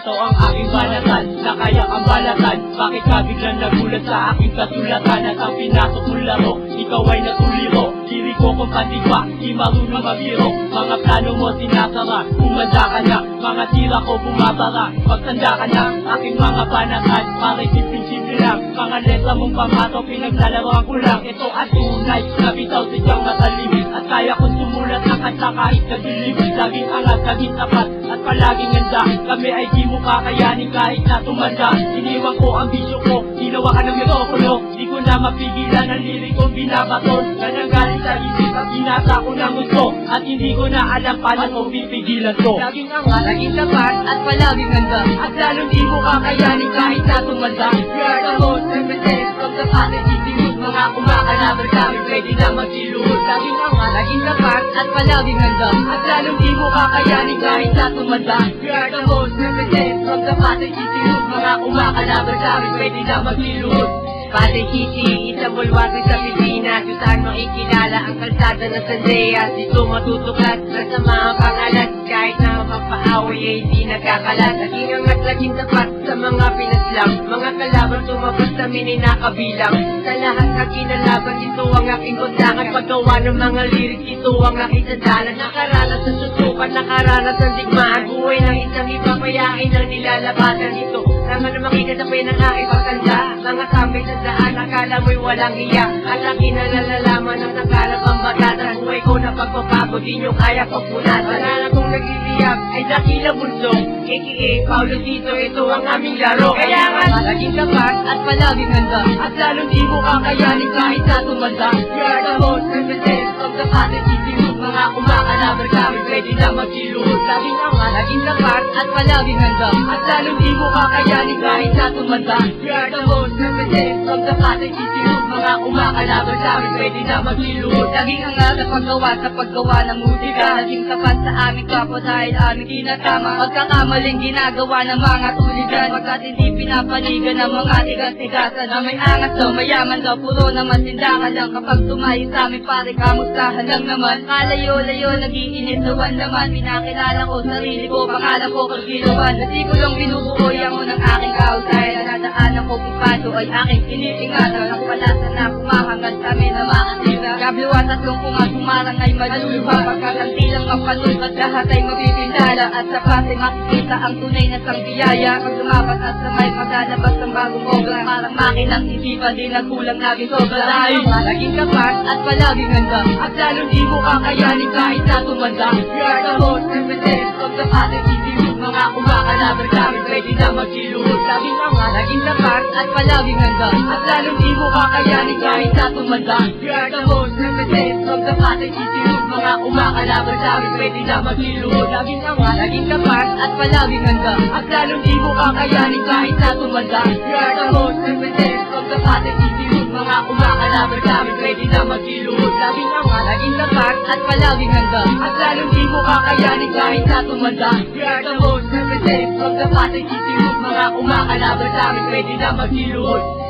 ito ang aking banatan na kaya kang balatan. Bakit ka biglang nagulat sa aking kasulatan? At ang pinasok mong laro, ikaw ay natuliro. Diri ko kung patigwa, di marunong magbiro. Mga plano mo sinasara, umanda ka na. Mga tira ko bumabara, pagtanda ka na. Aking mga banatan, pare simple-simple lang. Mga letra mong pamato, pinaglalaroan ko lang. Ito at tunay, nabitaw sa siyang matalimit. At kaya kong sumulat ng kanta kahit nadilim. Laging angat, laging tapat, at palaging handa. Kami ay di mo kakayanin kahit na tumanda. Iniwan ko ang bisyo ko, ginawa ka ng metokulo. Di ko na mapigilan ang lirik kong binabaton. Na nanggaling sa isip at ginasa ko ng gusto. At hindi ko na alam paano ko pipigilan to. Laging angat, laging tapat, at palaging handa. At lalong di mo kakayanin kahit na tumanda. We are the most representative from the positivity. Mga kumakalaban kami, pwede na magsiluhod. Laging angat, laging tapat, at palaging handa. At lalong di mo kakayanin kahit na tumanda. We are the most representative from the positivity. Mga kumakalaban kami, pwede na magsiluhod. Pasay City, isang bulwagan sa Pilipinas. Kung saan makikilala ang kalsada ng San Andreas. Dito matutuklas na sa mga pangalan. Kahit na mapaaway ay hindi nagkakalat. Laging angat, laging tapat sa mga pinaslang. Mga kalaban tumabas sa minakabilang. Sa lahat na kinalaban, ito ang aking kondangan. Paggawa ng mga lyrics, ito ang aking sandalan. Nakaranas ng susukan, nakaranas ng digmaan. Buhay ng isang ipapayain ang nilalabasan ito. Naman na makikasabay ng aking pagkanda. Mga tambay sa daan, akala mo'y walang hiya. At aking nalalalaman ng nakalap ang bagatan. Buhay ko na pagpapago, di nyo kaya pagpunat. Wala kong nagliliyap, ay dakila bunsong a.k.a. Paulo Dito, ito ang aming laro. Kaya nga, laging tapat at palaging handa. At lalong di mo kakayanin kahit na tumanda. We are the most representative from the positivity. Mga kumakalaban kami, pwede na magsiluhod. Laging angat, laging tapat, at palaging handa. At lalong di mo kakayanin kahit na tumanda. We are the most representative from the positivity. Mga kumakalaban kami, pwede na magsiluhod. Laging angat sa paggawa ng musika. Laging tapat sa aming kapwa dahil aming tinatama. Pagkakamaling ginagawa ng mga tuligan. Pagkat hindi pinapanigan ng mga tigas-tigasan. Na may angas daw, mayaman daw, puro naman tindahan lang. Kapag tumayo sa amin pare, kamustahan lang naman. Kalayo-layo, nag-iinit naman naman. Pinakilala ko, sarili ko, pangalan ko, Kagiliwan. Kasi ko lang binubuoy mo ng aking kausay. Nadadaanan ko kung paano ay aking iniingatan. Ang palasan na kumahangal sa amin na makasira. Kabliwan at kung kumarang ay maluluha. Pagkakanti lang mapalulot, lahat ay mabibintala. At sa pati makikita ang tunay na sangbiyaya. Pag lumapat at sa may maglalabas ng bagong obra. Parang makinang isipan, di nagkulang naging sobra. Laging tapat at palaging handa. At lalong di mo kakayanin kahit na tumanda. We are the most representative from the positivity. Mga kumakalaban kami, pwede na magsiluhod. Laging angat, laging tapat, at palaging handa. At lalong di mo kakayanin kahit na tumanda. We are the most representative from the positivity. Mga kumakalaban kami, pwede na magsiluhod. Laging angat, laging tapat, at palaging handa. At lalong di mo kakayanin kahit na tumanda. We are the most representative from the positivity. Mga kumakalaban kami, pwede na magsiluhod. Laging angat, laging tapat, at palaging handa. At lalong di mo kakayanin kahit na tumanda. We are the most representative from the positivity. Mga kumakalaban kami, pwede na magsiluhod.